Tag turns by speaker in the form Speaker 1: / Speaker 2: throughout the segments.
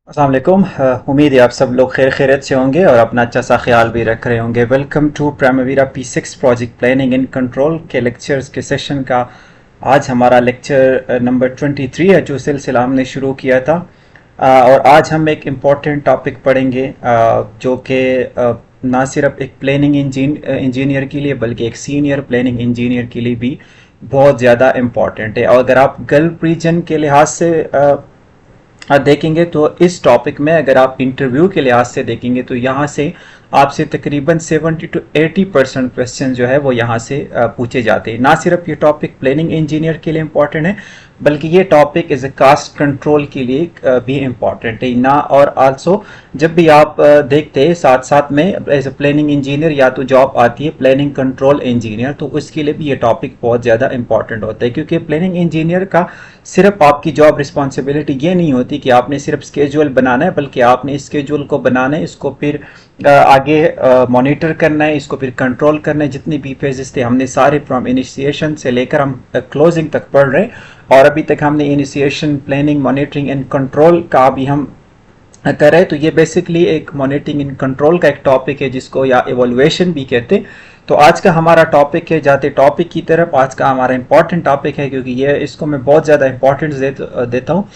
Speaker 1: अस्सलाम वालेकुम। उम्मीद है आप सब लोग खैरियत से होंगे और अपना अच्छा सा ख्याल भी रख रहे होंगे। Welcome to Primavera P6 project planning and control के लेक्चर्स के सेशन का आज हमारा लेक्चर नंबर 23 है, जो सिलसिला हमने शुरू किया था। और आज हम एक इम्पॉर्टेंट टॉपिक पढ़ेंगे, जो कि ना सिर्फ एक प्लानिंग इंजीनियर के लिए बल्कि एक सीनियर प्लानिंग इंजीनियर के लिए भी बहुत ज़्यादा इम्पॉर्टेंट है। और अगर आप गल्फ रीजन के लिहाज से देखेंगे तो इस टॉपिक में अगर आप इंटरव्यू के लिहाज से देखेंगे तो यहाँ से आपसे तकरीबन 70 to 80% क्वेश्चन जो है वो यहाँ से पूछे जाते हैं। ना सिर्फ ये टॉपिक प्लानिंग इंजीनियर के लिए इम्पॉर्टेंट है बल्कि ये topic as a cost control के लिए भी इम्पॉर्टेंट है ना। और आल्सो जब भी आप देखते हैं साथ साथ में एज ए प्लानिंग इंजीनियर या तो जॉब आती है प्लानिंग कंट्रोल इंजीनियर, तो उसके लिए भी ये टॉपिक बहुत ज़्यादा इंपॉर्टेंट होता है। क्योंकि प्लानिंग इंजीनियर का सिर्फ आपकी जॉब रिस्पॉन्सिबिलिटी ये नहीं होती कि आपने सिर्फ स्केड्यूल बनाना है, बल्कि आपने इस स्केड्यूल को बनाना है, इसको फिर आगे मॉनिटर करना है, इसको फिर कंट्रोल करना है। जितने भी फेजेस थे हमने सारे फ्रॉम इनिशिएशन से लेकर हम क्लोजिंग तक पढ़ रहे हैं। और अभी तक हमने initiation, planning, monitoring and control का भी हम कर रहे हैं। तो ये बेसिकली एक मॉनिटरिंग एंड कंट्रोल का एक टॉपिक है जिसको या इवोल्यूशन भी कहते हैं। तो आज का हमारा टॉपिक है, जाते टॉपिक की तरफ, आज का हमारा इंपॉर्टेंट टॉपिक है क्योंकि ये इसको मैं बहुत ज़्यादा इंपॉर्टेंस देता हूँ।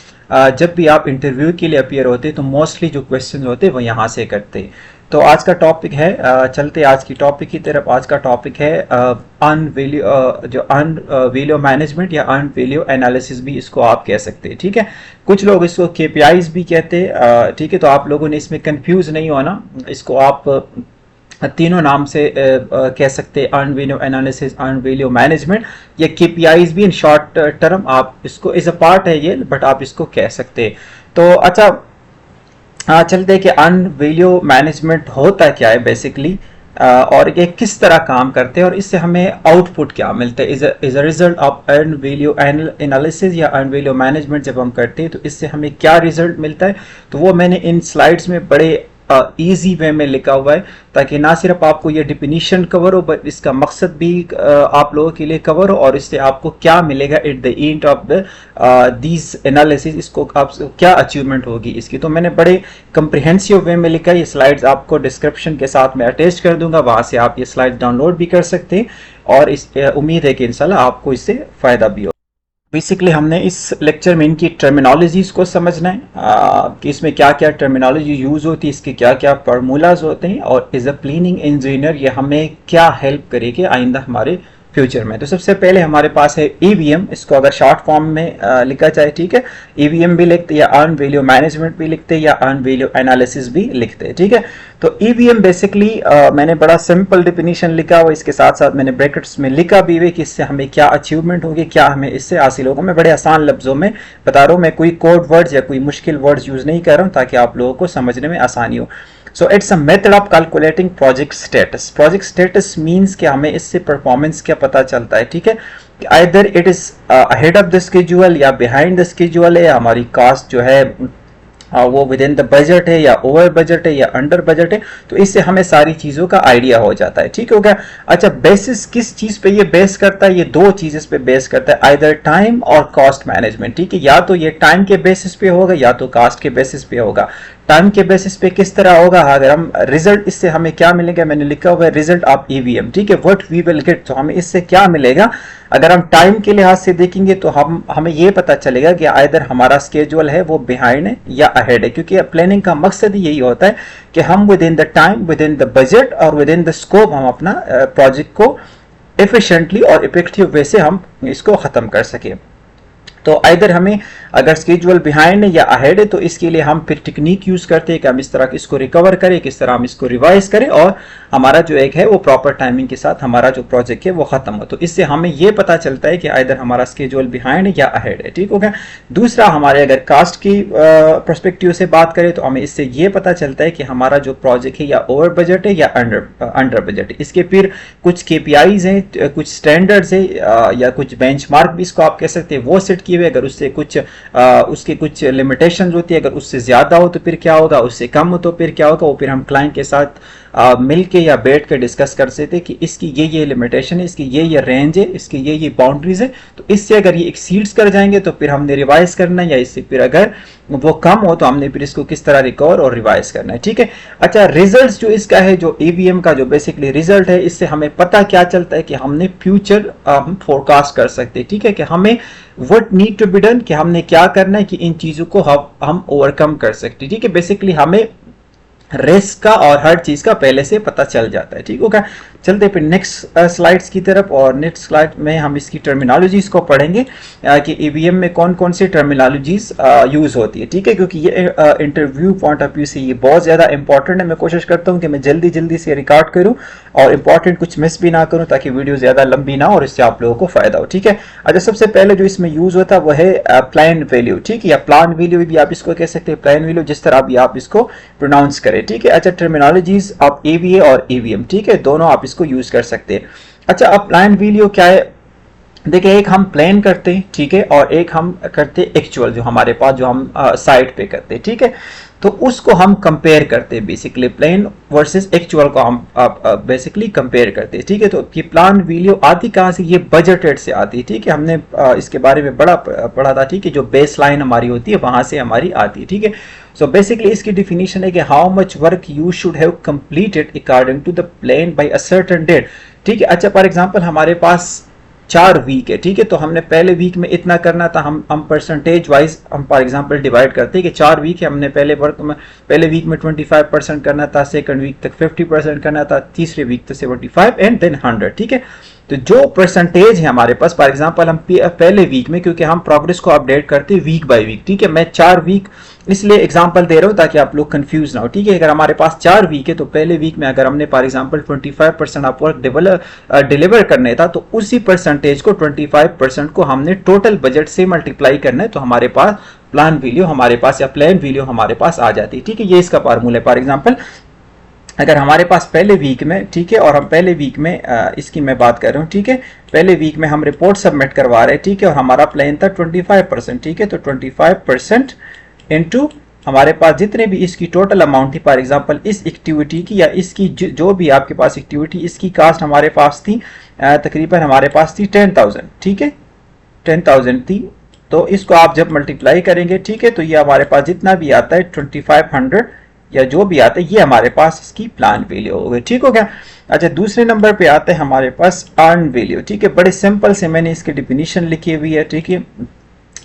Speaker 1: जब भी आप इंटरव्यू के लिए अपीयर होते हैं तो मोस्टली जो क्वेश्चन होते हैं वो यहाँ से करते हैं। तो आज का टॉपिक है, चलते आज की टॉपिक की तरफ। आज का टॉपिक है अर्न वैल्यू मैनेजमेंट या अर्न वैल्यू एनालिसिस भी इसको आप कह सकते हैं। ठीक है, कुछ लोग इसको KPIs भी कहते हैं। ठीक है, तो आप लोगों ने इसमें कंफ्यूज नहीं होना, इसको आप तीनों नाम से कह सकते हैं, earn value analysis, earn value management या KPIs भी इन शॉर्ट टर्म। आप इसको एज अ पार्ट है ये, बट आप इसको कह सकते हैं। तो अच्छा, चलते हैं कि अर्न वैल्यू मैनेजमेंट होता क्या है बेसिकली, और ये किस तरह काम करते हैं और इससे हमें आउटपुट क्या मिलता है is a result of earn value analysis या अर्न वैल्यू मैनेजमेंट। जब हम करते हैं तो इससे हमें क्या रिजल्ट मिलता है, तो वो मैंने इन स्लाइड्स में बड़े इजी वे में लिखा हुआ है, ताकि ना सिर्फ आपको ये डिफिनीशन कवर हो बट इसका मकसद भी आप लोगों के लिए कवर हो और इससे आपको क्या मिलेगा at the end of the these analysis, इसको आपको क्या अचीवमेंट होगी इसकी। तो मैंने बड़े कंप्रिहेंसिव वे में लिखा है। ये स्लाइड्स आपको डिस्क्रिप्शन के साथ में अटैच कर दूंगा, वहां से आप ये स्लाइड डाउनलोड भी कर सकते हैं और इस उम्मीद है कि इंशाल्लाह आपको इससे फायदा भी हो। बेसिकली हमने इस लेक्चर में इनकी टर्मिनोलॉजीज को समझना है, कि इसमें क्या क्या टर्मिनोलॉजी यूज होती है, इसके क्या क्या फार्मूलाज होते हैं और एज अ प्लानिंग इंजीनियर ये हमें क्या हेल्प करेगी आइंदा हमारे फ्यूचर में। तो सबसे पहले हमारे पास है EVM, इसको अगर शॉर्ट फॉर्म में लिखा जाए, ठीक है, EVM भी लिखते या अर्न वैल्यू मैनेजमेंट भी लिखते या अर्न वैल्यू एनालिसिस भी लिखते हैं। ठीक है, तो EVM बेसिकली मैंने बड़ा सिंपल डिफिनीशन लिखा हुआ, इसके साथ साथ मैंने ब्रैकेट्स में लिखा भी हुआ कि इससे हमें क्या अचीवमेंट होगी, क्या हमें इससे हासिल होगा। मैं बड़े आसान लफ्जों में बता रहा हूँ, मैं कोई कोड वर्ड्स या कोई मुश्किल वर्ड्स यूज नहीं कर रहा हूँ ताकि आप लोगों को समझने में आसानी हो। So it's a method of calculating project status. Project status means कि हमें इससे परफॉर्मेंस क्या पता चलता है। ठीक है, either it is ahead of the schedule या behind the schedule है, हमारी कास्ट जो है वो विद इन द बजट है या ओवर बजट है या अंडर बजट है। तो इससे हमें सारी चीज़ों का आइडिया हो जाता है। ठीक हो गया। अच्छा, बेसिस किस चीज़ पे ये बेस करता है, ये दो चीज़ पे बेस करता है, आइदर टाइम और कॉस्ट मैनेजमेंट। ठीक है, या तो ये टाइम के बेसिस पे होगा या तो कास्ट के बेसिस पे होगा। टाइम के बेसिस पे किस तरह होगा, अगर हम रिजल्ट, इससे हमें क्या मिलेगा, मैंने लिखा हुआ है रिजल्ट ऑफ EVM। ठीक है, व्हाट वी विल गेट, तो हमें इससे क्या मिलेगा। अगर हम टाइम के लिहाज से देखेंगे तो हमें ये पता चलेगा कि आइदर हमारा स्केड्यूल है वो बिहाइंड है या अहेड है, क्योंकि प्लानिंग का मकसद ही यही होता है कि हम with in the time, with in the budget और विद इन द स्कोप हम अपना प्रोजेक्ट को एफिशिएंटली और इफेक्टिव वे से हम इसको खत्म कर सकें। तो आइदर हमें अगर स्केड्यूल बिहाइंड है या अहेड है तो इसके लिए हम फिर टेक्निक यूज करते हैं कि हम इस तरह इसको रिकवर करें, किस तरह हम इसको रिवाइज करें और हमारा जो एक है वो प्रॉपर टाइमिंग के साथ हमारा जो प्रोजेक्ट है वो खत्म हो। तो इससे हमें ये पता चलता है कि आइदर हमारा स्केड्यूल बिहाइंड है या अहेड है। ठीक हो गया। दूसरा, हमारे अगर कास्ट की पर्सपेक्टिव से बात करें तो हमें इससे ये पता चलता है कि हमारा जो प्रोजेक्ट है या ओवर बजट है या अंडर बजट है। इसके फिर कुछ KPIs हैं, कुछ स्टैंडर्ड्स है या कुछ बेंचमार्क भी इसको आप कह सकते हैं, वो सेट किए हुए। अगर उससे कुछ उसके कुछ लिमिटेशंस होती है, अगर उससे ज्यादा हो तो फिर क्या होगा, उससे कम हो तो फिर क्या होगा, वो फिर हम क्लाइंट के साथ मिल के या बैठ के डिस्कस कर सकते कि इसकी ये लिमिटेशन है, इसकी ये रेंज है, इसकी ये बाउंड्रीज है, तो इससे अगर ये एक्सीड्स कर जाएंगे तो फिर हमने रिवाइज करना है, या इससे फिर अगर वो कम हो तो हमने फिर इसको किस तरह रिकवर और रिवाइज करना है। ठीक है, अच्छा रिजल्ट जो इसका है, जो ईवीएम का जो बेसिकली रिजल्ट है, इससे हमें पता क्या चलता है कि हमने फ्यूचर हम फोरकास्ट कर सकते हैं। ठीक है, कि हमें what need to be done, कि हमने क्या करना है कि इन चीजों को हम ओवरकम कर सकते हैं। ठीक है, बेसिकली हमें रिस्क का और हर चीज का पहले से पता चल जाता है। ठीक होगा, चलते फिर नेक्स्ट स्लाइड्स की तरफ, और नेक्स्ट स्लाइड में हम इसकी टर्मिनोलॉजीज को पढ़ेंगे कि ईवीएम में कौन कौन सी टर्मिनोलॉजीज यूज होती है। ठीक है, क्योंकि ये इंटरव्यू पॉइंट ऑफ व्यू से ये बहुत ज्यादा इंपॉर्टेंट है। मैं कोशिश करता हूँ कि मैं जल्दी जल्दी से रिकॉर्ड करूँ और इंपॉर्टेंट कुछ मिस भी ना करूँ, ताकि वीडियो ज्यादा लंबी ना हो और इससे आप लोगों को फायदा हो। ठीक है, अच्छा सबसे पहले जो इसमें यूज होता है वो है प्लान वैल्यू। ठीक है, या प्लान वैल्यू भी आप इसको कह सकते हैं, प्लान वैल्यू, जिस तरह भी आप इसको प्रोनाउंस करें। ठीक है, अच्छा टर्मिनोलॉजीज आप ईवीए और ईवीएम, ठीक है, दोनों आप इसको यूज कर सकते हैं। अच्छा अब प्लान वैल्यू क्या है, देखिए एक हम प्लान करते हैं, ठीक है, और एक हम करते हैं एक्चुअल, जो हमारे पास जो हम साइट पे करते हैं। ठीक है, तो उसको हम कंपेयर करते हैं, बेसिकली प्लान वर्सेस एक्चुअल को हम बेसिकली कंपेयर करते हैं। ठीक है, तो ये प्लान वैल्यू आती कहाँ से, ये बजटेड से आती है। ठीक है, हमने इसके बारे में बड़ा पढ़ा था। ठीक है, जो बेस लाइन हमारी होती है वहां से हमारी आती है। ठीक है, सो बेसिकली इसकी डिफिनीशन है कि how much work you should have completed according to the plan by a certain date. ठीक है, अच्छा फॉर एग्जांपल हमारे पास 4 वीक है। ठीक है, तो हमने पहले वीक में इतना करना था, हम परसेंटेज वाइज हम फॉर एग्जांपल डिवाइड करते हैं कि 4 वीक है, हमने पहले वीक में 25% करना था, सेकंड वीक तक 50% करना था, तीसरे वीक तक 75 एंड देन 100। ठीक है, तो जो परसेंटेज है हमारे पास, फॉर एग्जांपल हम पहले वीक में, क्योंकि हम प्रोग्रेस को अपडेट करते हैं वीक बाय वीक। ठीक है, मैं 4 वीक इसलिए एग्जांपल दे रहा हूं ताकि आप लोग कंफ्यूज ना हो। ठीक है, अगर हमारे पास 4 वीक है तो पहले वीक में अगर हमने for example 25% of work deliver करने था, तो उसी परसेंटेज को 25% को हमने टोटल बजट से मल्टीप्लाई करना है, तो हमारे पास प्लान वैल्यू हमारे पास या प्लान वैल्यू हमारे पास आ जाती है। ठीक है, ये इसका फार्मूला है। फॉर एग्जांपल अगर हमारे पास पहले वीक में, ठीक है, और हम पहले वीक में इसकी मैं बात कर रहा हूँ। ठीक है, पहले वीक में हम रिपोर्ट सबमिट करवा रहे हैं। ठीक है, और हमारा प्लान था 25%। ठीक है, तो 25% इनटू हमारे पास जितने भी इसकी टोटल अमाउंट थी, फॉर एग्जांपल इस एक्टिविटी की या इसकी जो भी आपके पास एक्टिविटी, इसकी कास्ट हमारे पास थी तकरीबन हमारे पास थी 10,000। ठीक है, 10,000 थी, तो इसको आप जब मल्टीप्लाई करेंगे, ठीक है, तो ये हमारे पास जितना भी आता है 2500 या जो भी आता है, ये हमारे पास इसकी प्लान वैल्यू हो गई। ठीक हो गया, अच्छा दूसरे नंबर पे आते हैं हमारे पास अर्न वैल्यू। ठीक है, बड़े सिंपल से मैंने इसकी डिफिनीशन लिखी हुई है। ठीक है,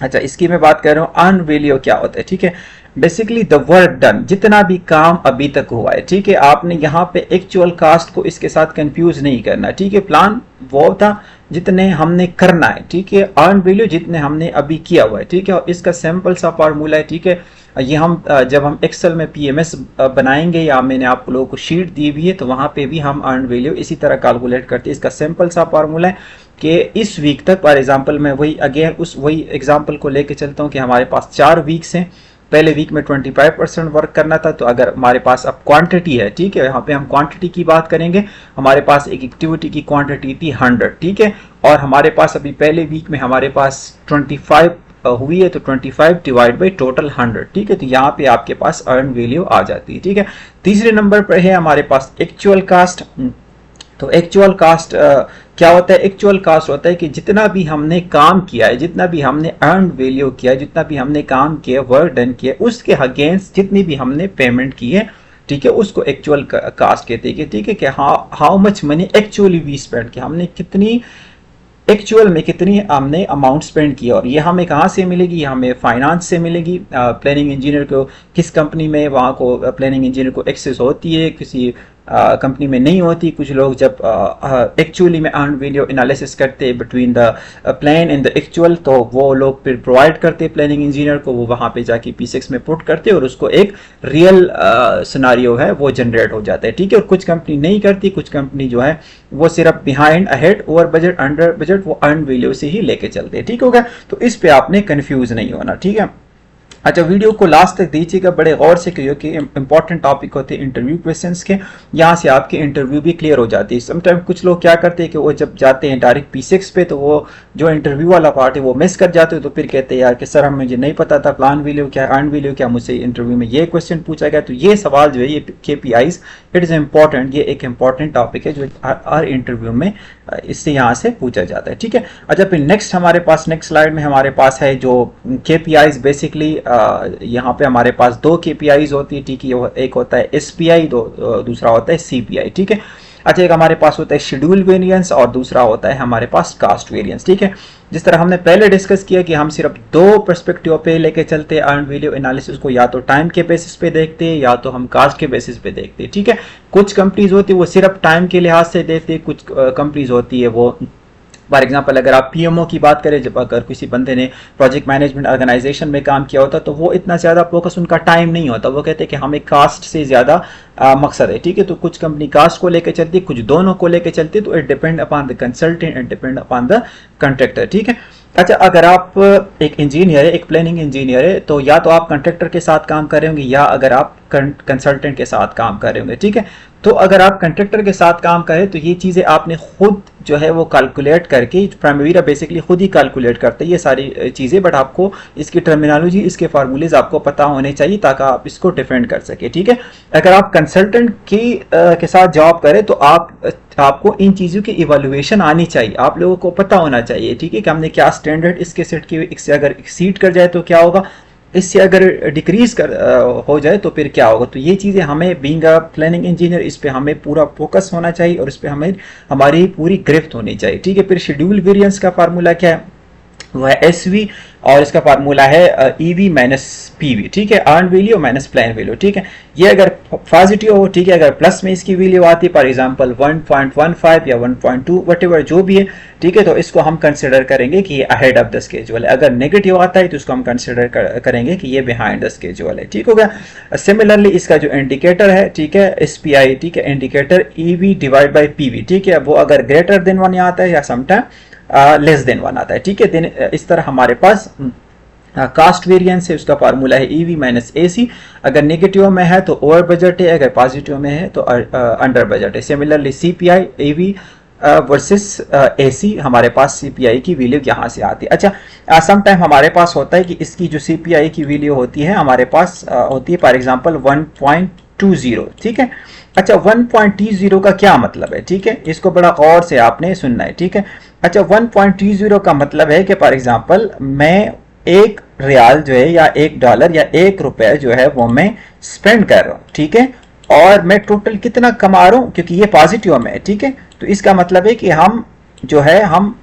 Speaker 1: अच्छा इसकी मैं बात कर रहा हूँ, अर्न वैल्यू क्या होता है। ठीक है, बेसिकली द वर्क डन, जितना भी काम अभी तक हुआ है। ठीक है, आपने यहाँ पे एक्चुअल कास्ट को इसके साथ कंफ्यूज नहीं करना। ठीक है, प्लान वो था जितने हमने करना है। ठीक है, अर्न वैल्यू जितने हमने अभी किया हुआ है। ठीक है, और इसका सिंपल सा फार्मूला है। ठीक है, ये हम जब हम एक्सेल में पीएमएस बनाएंगे या मैंने आप लोगों को शीट दी हुई है, तो वहां पे भी हम अर्न वैल्यू इसी तरह कैलकुलेट करते हैं। इसका सिंपल सा फार्मूला है कि इस वीक तक, फॉर एग्जांपल मैं वही एग्जांपल को लेके चलता हूँ कि हमारे पास 4 वीक्स हैं, पहले वीक में 25% वर्क करना था, तो अगर हमारे पास अब क्वांटिटी है, ठीक है, यहाँ पे हम क्वांटिटी की बात करेंगे, हमारे पास एक एक्टिविटी की क्वांटिटी थी 100। ठीक है, और हमारे पास अभी पहले वीक में हमारे पास 25 हुई है, तो 25 डिवाइड बाई टोटल 100। ठीक है, तो यहाँ पे आपके पास अर्न वैल्यू आ जाती है। ठीक है, तीसरे नंबर पर है हमारे पास एक्चुअल कास्ट। तो एक्चुअल कास्ट क्या होता है, एक्चुअल कास्ट होता है कि जितना भी हमने काम किया है, जितना भी हमने अर्न वैल्यू किया है, जितना भी हमने काम किया, वर्क डन किया, उसके अगेंस्ट जितनी भी हमने पेमेंट की है, ठीक है, उसको एक्चुअल कास्ट कहते हैं। ठीक है, कि how much money actually we spend, कि हमने कितनी एक्चुअल में कितनी हमने अमाउंट स्पेंड किया, और ये हमें कहाँ से मिलेगी, हमें फाइनेंस से मिलेगी। प्लानिंग इंजीनियर को किस कंपनी में वहाँ को प्लानिंग इंजीनियर को एक्सेस होती है, किसी कंपनी में नहीं होती। कुछ लोग जब एक्चुअली में अर्न वैल्यू एनालिसिस करते हैं between the plan and the actual, तो वो लोग फिर प्रोवाइड करते प्लानिंग इंजीनियर को, वो वहाँ पे जाके P6 में पुट करते और उसको एक रियल सिनारियो है वो जनरेट हो जाता है। ठीक है, और कुछ कंपनी नहीं करती, कुछ कंपनी जो है वो सिर्फ behind, ahead, over budget, under budget, वो अर्न वैल्यू से ही लेके चलते हैं। ठीक होगा, तो इस पे आपने कंफ्यूज नहीं होना। ठीक है, अच्छा, वीडियो को लास्ट तक दीजिएगा बड़े गौर से, क्योंकि इंपॉर्टेंट टॉपिक होते हैं इंटरव्यू क्वेश्चंस के, यहाँ से आपकी इंटरव्यू भी क्लियर हो जाती है। समटाइम कुछ लोग क्या करते हैं कि वो जब जाते हैं डायरेक्ट P6 पे तो वो जो इंटरव्यू वाला पार्ट है वो मिस कर जाते हैं, तो फिर कहते हैं यार कि सर हम मुझे नहीं पता था प्लान वैल्यू क्या, अर्न वैल्यू क्या, मुझसे इंटरव्यू में ये क्वेश्चन पूछा गया। तो ये सवाल जो है ये KPIs, इट इज़ इम्पॉर्टेंट, ये एक इंपॉर्टेंट टॉपिक है जो हर इंटरव्यू में इससे यहाँ से पूछा जाता है, ठीक है। अच्छा, फिर नेक्स्ट हमारे पास नेक्स्ट स्लाइड में हमारे पास है जो KPIs बेसिकली, यहाँ पे हमारे पास दो KPIs होती है, ठीक है। एक होता है SPI, दूसरा होता है CPI, ठीक है। अच्छा, एक हमारे पास होता है शेड्यूल वेरिएंस और दूसरा होता है हमारे पास कास्ट वेरिएंस, ठीक है। जिस तरह हमने पहले डिस्कस किया कि हम सिर्फ दो पर्सपेक्टिव पे लेके चलते हैं अर्न वैल्यू एनालिसिस को, या तो टाइम के बेसिस पे देखते हैं या तो हम कास्ट के बेसिस पे देखते हैं, ठीक है। कुछ कंपनीज होती है वो सिर्फ टाइम के लिहाज से देखते हैं, कुछ कंपनीज होती है वो, फॉर एग्जाम्पल अगर आप PMO की बात करें, जब अगर किसी बंदे ने प्रोजेक्ट मैनेजमेंट ऑर्गेनाइजेशन में काम किया होता तो वो इतना ज़्यादा फोकस उनका टाइम नहीं होता, वो कहते हैं कि हमें कास्ट से ज़्यादा मकसद है, ठीक है। तो कुछ कंपनी कास्ट को लेकर चलती है, कुछ दोनों को लेकर चलती है, तो it depend upon the consultant, it depend upon the contractor, ठीक है। अच्छा, अगर आप एक इंजीनियर है, एक प्लानिंग इंजीनियर है, तो या तो आप कॉन्ट्रैक्टर के साथ काम कर रहे होंगे या अगर आप कंसल्टेंट के साथ काम कर रहे होंगे, ठीक है। तो अगर आप कॉन्ट्रैक्टर के साथ काम करें तो ये चीज़ें आपने खुद जो है वो कैलकुलेट करके, प्राइमरीरा बेसिकली खुद ही कैलकुलेट करते हैं ये सारी चीज़ें, बट आपको इसकी टर्मिनोलॉजी, इसके फार्मूलेज आपको पता होने चाहिए ताकि आप इसको डिफेंड कर सके, ठीक है। अगर आप कंसल्टेंट के साथ जॉब करें तो आपको इन चीज़ों की इवैल्यूएशन आनी चाहिए, आप लोगों को पता होना चाहिए, ठीक है, कि हमने क्या स्टैंडर्ड इसके सेट किए, इससे अगर एक्सीड कर जाए तो क्या होगा, इससे अगर डिक्रीज हो जाए तो फिर क्या होगा। तो ये चीज़ें हमें बीइंग अ प्लानिंग इंजीनियर, इस पे हमें पूरा फोकस होना चाहिए और इस पे हमें हमारी पूरी गिरफ्त होनी चाहिए, ठीक है। फिर शेड्यूल वेरिएंस का फार्मूला क्या है, वह है SV और इसका फार्मूला है EV माइनस PV, ठीक है, earn value minus plan value, ठीक है। ये अगर पॉजिटिव हो, ठीक है, अगर प्लस में इसकी वैल्यू आती है फॉर एग्जांपल 1.15 या 1.2 वटेवर जो भी है, ठीक है, तो इसको हम कंसिडर करेंगे कि ये अहेड ऑफ द स्केड्यूल है। अगर नेगेटिव आता है तो इसको हम कंसिडर करेंगे कि ये बिहाइंड द स्केड्यूल है, ठीक हो गया। सिमिलरली इसका जो इंडिकेटर है, ठीक है, SPI, ठीक है, indicator EV divide by PV, ठीक है, वो अगर ग्रेटर देन 1 आता है या समटाइम लेस देन 1 आता है, ठीक है। देन इस तरह हमारे पास कास्ट वेरिएंस है, उसका फार्मूला है EV माइनस AC, अगर नेगेटिव में है तो ओवर बजट है, अगर पॉजिटिव में है तो अंडर बजट है। Similarly CPI EV versus AC, हमारे पास CPI की वैल्यू यहाँ से आती है। अच्छा, सम टाइम हमारे पास होता है कि इसकी जो CPI की वैल्यू होती है हमारे पास होती है फॉर एग्जांपल 1.20, ठीक है। अच्छा, 1.20 का क्या मतलब है, ठीक है, इसको बड़ा गौर से आपने सुनना है, ठीक है। अच्छा, 1.20 का मतलब है कि फॉर एग्जांपल मैं एक रियाल जो है या $1 या ₹1 जो है वो मैं स्पेंड कर रहा हूँ, ठीक है, और मैं टोटल कितना कमा रहा हूँ, क्योंकि ये पॉजिटिव में है, ठीक है। तो इसका मतलब है कि हम जो है हम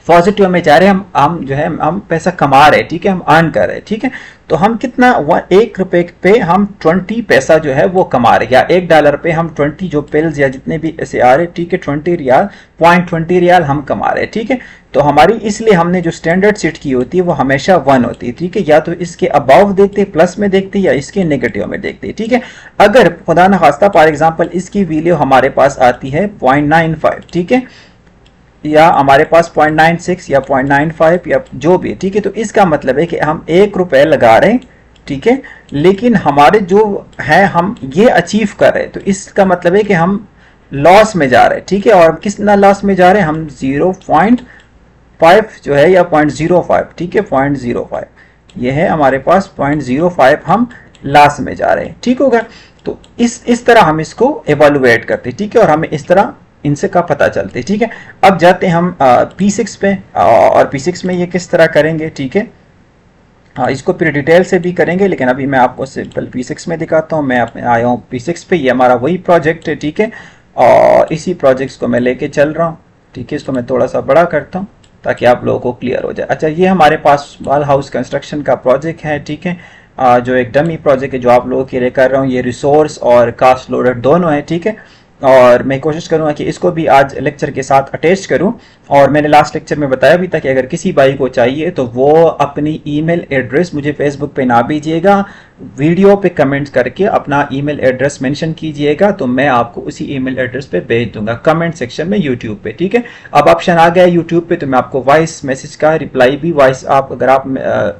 Speaker 1: पॉजिटिव में जा रहे हैं, हम जो है हम पैसा कमा रहे हैं, ठीक है, हम अर्न कर रहे हैं, ठीक है। तो हम कितना ₹1 पे हम 20 पैसा जो है वो कमा रहे हैं, या $1 पे हम 20 जो पिल्स या जितने भी ऐसे आ रहे, ठीक है, 20 रियाल, 0.20 रियाल हम कमा रहे हैं, ठीक है। तो हमारी इसलिए हमने जो स्टैंडर्ड सेट की होती है वो हमेशा 1 होती है, ठीक है, या तो इसके अबाव देखते प्लस में देखते या इसके नेगेटिव में देखते, ठीक है। अगर खुदा न खास्ता फॉर एग्जांपल इसकी वैल्यू हमारे पास आती है 0.95, ठीक है, या हमारे पास 0.96 या 0.95 या जो भी, ठीक है, तो इसका मतलब है कि हम ₹1 लगा रहे हैं, ठीक है, लेकिन हमारे जो है हम ये अचीव कर रहे हैं, तो इसका मतलब है कि हम लॉस में जा रहे हैं, ठीक है। और कितना लॉस में जा रहे हैं हम 0.5 जो है या 0.05, ठीक है, 0.05 ये है हमारे पास 0.05 हम लॉस में जा रहे हैं, ठीक होगा। तो इस तरह हम इसको एवेलुएट करते हैं, ठीक है, और हमें इस तरह इनसे का पता चलते, ठीक है। अब जाते हैं हम P6 पे, और P6 में ये किस तरह करेंगे, ठीक है, इसको फिर डिटेल से भी करेंगे, लेकिन अभी मैं आपको सिंपल P6 में दिखाता हूँ। मैं आया हूँ P6 पे, ये हमारा वही प्रोजेक्ट है, ठीक है, और इसी प्रोजेक्ट्स को मैं लेके चल रहा हूँ, ठीक है। इसको मैं थोड़ा सा बड़ा करता हूँ ताकि आप लोगों को क्लियर हो जाए। अच्छा, ये हमारे पास वाल हाउस कंस्ट्रक्शन का प्रोजेक्ट है, ठीक है, जो एक डमी प्रोजेक्ट है जो आप लोगों के लिए कर रहा हूँ। ये रिसोर्स और कास्ट लोडेड दोनों है, ठीक है, और मैं कोशिश करूंगा कि इसको भी आज लेक्चर के साथ अटैच करूं। और मैंने लास्ट लेक्चर में बताया भी था कि अगर किसी भाई को चाहिए तो वो अपनी ईमेल एड्रेस मुझे फेसबुक पे ना भेजिएगा, वीडियो पे कमेंट करके अपना ईमेल एड्रेस मेंशन कीजिएगा, तो मैं आपको उसी ईमेल एड्रेस पे भेज दूंगा कमेंट सेक्शन में यूट्यूब पे, ठीक है। अब ऑप्शन आ गया यूट्यूब पे, तो मैं आपको वॉइस मैसेज का रिप्लाई भी, वॉइस आप अगर आप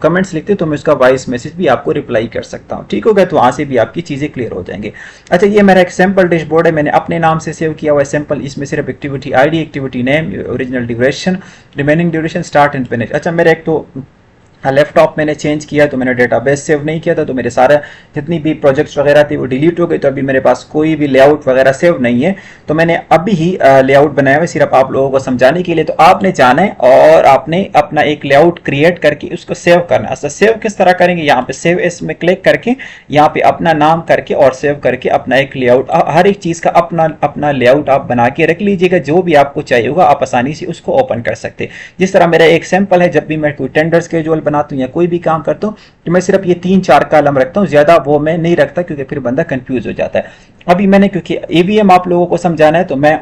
Speaker 1: कमेंट्स लिखते तो मैं उसका वॉइस मैसेज भी आपको रिप्लाई कर सकता हूँ, ठीक हो गया। तो वहां से भी आपकी चीजें क्लियर हो जाएंगे। अच्छा, ये मेरा एक सैंपल डैशबोर्ड है, मैंने अपने नाम से सेव किया हुआ है सैंपल। इसमें सिर्फ activity ID, activity name, original duration, remaining duration, start and finish. अच्छा, मेरा एक तो लैपटॉप मैंने चेंज किया तो मैंने डेटाबेस सेव नहीं किया था, तो मेरे सारे जितनी भी प्रोजेक्ट्स वगैरह थी वो डिलीट हो गई, तो अभी मेरे पास कोई भी लेआउट वगैरह सेव नहीं है। तो मैंने अभी ही लेआउट बनाया हुआ सिर्फ आप लोगों को समझाने के लिए। तो आपने जाना है और आपने अपना एक लेआउट क्रिएट करके उसको सेव करना है। सेव किस तरह करेंगे, यहाँ पे सेव एस में क्लिक करके यहाँ पे अपना नाम करके और सेव करके अपना एक लेआउट, हर एक चीज का अपना अपना लेआउट आप बना के रख लीजिएगा। जो भी आपको चाहिए होगा आप आसानी से उसको ओपन कर सकते हैं। जिस तरह मेरा एक सैंपल है, जब भी मैं कोई टेंडर स्केड्यूल बनाता हूँ या कोई भी काम करता हूँ तो मैं सिर्फ ये 3-4 कॉलम रखता हूँ, ज्यादा वो मैं नहीं रखता क्योंकि फिर बंदा कंफ्यूज हो जाता है। अभी मैंने क्योंकि ईवीएम आप लोगों को समझाना है तो मैं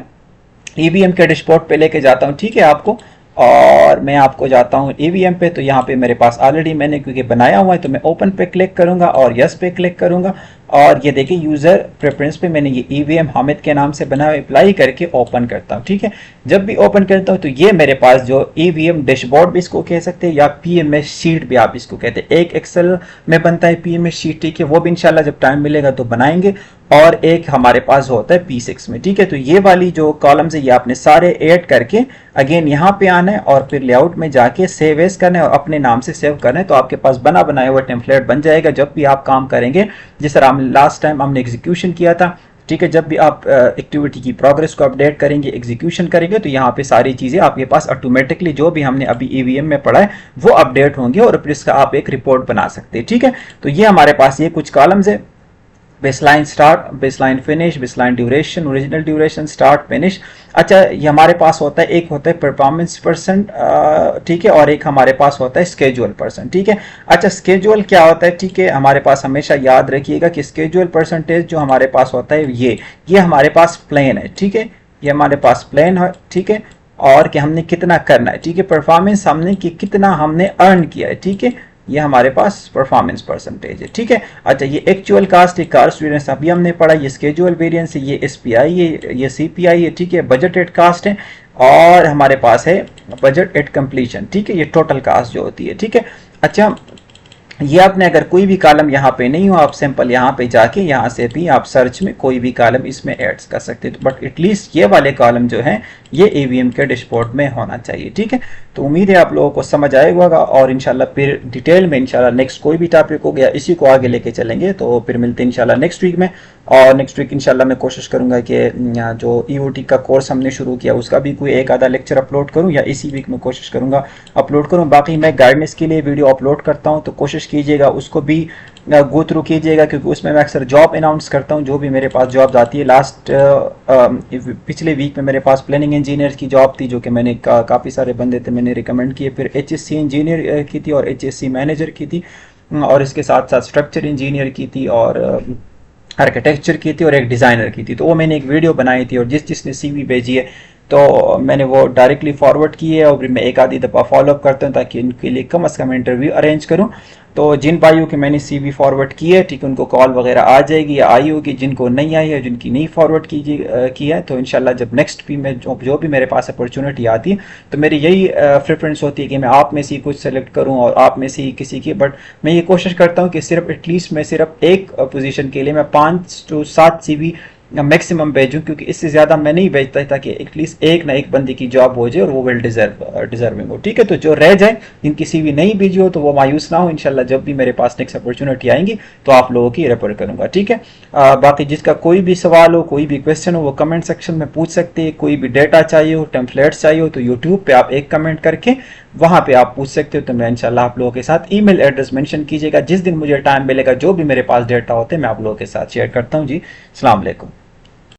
Speaker 1: ईवीएम के डैशबोर्ड पे लेके जाता हूँ, ठीक है आपको। और मैं आपको जाता हूँ ईवीएम पे, तो यहाँ पे मेरे पास ऑलरेडी मैंने क्योंकि बनाया हुआ है तो मैं ओपन पे क्लिक करूंगा और यस पे क्लिक करूंगा। और ये देखिए यूजर प्रेफरेंस पे मैंने ये ईवीएम हामिद के नाम से बना अप्लाई करके ओपन करता हूँ, ठीक है। जब भी ओपन करता हूँ तो ये मेरे पास जो ईवीएम डैशबोर्ड भी इसको कह सकते हैं या पीएमएस शीट भी आप इसको कहते हैं। एक एक्सेल में बनता है पीएमएस शीट, ठीक है, वो भी इंशाल्लाह जब टाइम मिलेगा तो बनाएंगे। और एक हमारे पास होता है P6 में, ठीक है। तो ये वाली जो कॉलम्स है ये आपने सारे ऐड करके अगेन यहाँ पे आना है और फिर लेआउट में जाके सेव एज करना है और अपने नाम से सेव करना है, तो आपके पास बना बनाया हुआ टेम्पलेट बन जाएगा। जब भी आप काम करेंगे, जिस तरह लास्ट टाइम हमने एग्जीक्यूशन किया था, ठीक है, जब भी आप एक्टिविटी की प्रोग्रेस को अपडेट करेंगे, एग्जीक्यूशन करेंगे, तो यहाँ पे सारी चीजें आपके पास ऑटोमेटिकली जो भी हमने अभी ईवीएम में पढ़ा है वो अपडेट होंगे और फिर इसका आप एक रिपोर्ट बना सकते हैं, ठीक है। तो ये हमारे पास ये कुछ कॉलम्स है, baseline start, baseline finish, baseline duration, original duration, start finish. अच्छा, ये हमारे पास होता है, एक होता है परफॉर्मेंस परसेंट, ठीक है, और एक हमारे पास होता है स्केड्यूल परसेंट, ठीक है। अच्छा, स्केड्यूल क्या होता है, ठीक है, हमारे पास हमेशा याद रखिएगा कि स्केड्यूल परसेंटेज जो हमारे पास होता है ये हमारे पास प्लेन है, ठीक है, ये हमारे पास प्लेन है, ठीक है। और कि हमने कितना करना है, ठीक है। परफॉर्मेंस हमने कि कितना हमने अर्न किया है, ठीक है, ये हमारे पास परफॉर्मेंस परसेंटेज है, ठीक है। अच्छा, ये एक्चुअल कास्ट है, कास्ट वेरिएंस अभी हमने पढ़ा, ये स्केड्यूल वेरिएंस है, ये एसपीआई है, ये सीपीआई है, ठीक है, बजट एट कास्ट है। और हमारे पास है बजट एट कंप्लीशन, ठीक है, ये टोटल कास्ट जो होती है, ठीक है। अच्छा, ये आपने अगर कोई भी कॉलम यहाँ पे नहीं हो, आप सिंपल यहाँ पे जाके यहाँ से भी आप सर्च में कोई भी कॉलम इसमें ऐड कर सकते हैं, बट एटलीस्ट ये वाले कॉलम जो हैं ये ईवीएम के डैशबोर्ड में होना चाहिए, ठीक है। तो उम्मीद है आप लोगों को समझ आएगा और इंशाल्लाह फिर डिटेल में इंशाल्लाह नेक्स्ट कोई भी टॉपिक हो गया इसी को आगे लेके चलेंगे। तो फिर मिलते हैं इंशाल्लाह नेक्स्ट वीक में, और नेक्स्ट वीक इंशाल्लाह मैं कोशिश करूंगा कि जो ईओटी का कोर्स हमने शुरू किया उसका भी कोई एक आधा लेक्चर अपलोड करूं, या इसी वीक में कोशिश करूंगा अपलोड करूं। बाकी मैं गाइडेंस के लिए वीडियो अपलोड करता हूं, तो कोशिश कीजिएगा उसको भी गो थ्रू कीजिएगा, क्योंकि उसमें मैं अक्सर जॉब अनाउंस करता हूं, जो भी मेरे पास जॉब्स आती है। पिछले वीक में मेरे पास प्लानिंग इंजीनियर की जॉब थी, जो कि मैंने काफ़ी सारे बंदे थे मैंने रिकमेंड किए। फिर एचएससी इंजीनियर की थी और एचएससी मैनेजर की थी, और इसके साथ साथ स्ट्रक्चर इंजीनियर की थी और आर्किटेक्चर की थी और एक डिज़ाइनर की थी। तो वो मैंने एक वीडियो बनाई थी और जिसने सीवी भेजी है तो मैंने वो डायरेक्टली फॉरवर्ड की है, और मैं एक आधी दफ़ा फॉलोअप करता हूँ ताकि इनके लिए कम से कम इंटरव्यू अरेंज करूँ। तो जिन भाइयों के मैंने सीवी फॉरवर्ड की है, ठीक है, उनको कॉल वगैरह आ जाएगी या आई होगी। जिनको नहीं आई है, जिनकी नहीं फॉरवर्ड की है, तो इंशाल्लाह जब नेक्स्ट भी मैं जो भी मेरे पास अपॉर्चुनिटी आती है तो मेरी यही प्रेफरेंस होती है कि मैं आप में से कुछ सेलेक्ट करूं और आप में से ही किसी की। बट मैं ये कोशिश करता हूं कि सिर्फ एटलीस्ट मैं सिर्फ एक पोजीशन के लिए मैं 5 से 7 सीवी मैक्सिमम भेजूं, क्योंकि इससे ज़्यादा मैं नहीं भेजता, ताकि एटलीस्ट एक ना एक बंदे की जॉब हो जाए और वो वेल डिजर्विंग हो, ठीक है। तो जो रह जाए, जिनकी सीवी नहीं भेजी हो, तो वो मायूस ना हो। इंशाल्लाह जब भी मेरे पास नेक्स्ट अपॉर्चुनिटी आएंगी तो आप लोगों की रेफर करूंगा, ठीक है। बाकी जिसका कोई भी सवाल हो, कोई भी क्वेश्चन हो, वो कमेंट सेक्शन में पूछ सकते हैं। कोई भी डेटा चाहिए हो, टेम्पलेट्स चाहिए हो, तो यूट्यूब पे आप एक कमेंट करके वहां पे आप पूछ सकते हो। तो मैं इंशाल्लाह आप लोगों के साथ ईमेल एड्रेस मेंशन कीजिएगा, जिस दिन मुझे टाइम मिलेगा जो भी मेरे पास डेटा होते हैं मैं आप लोगों के साथ शेयर करता हूँ जी। अस्सलाम वालेकुम।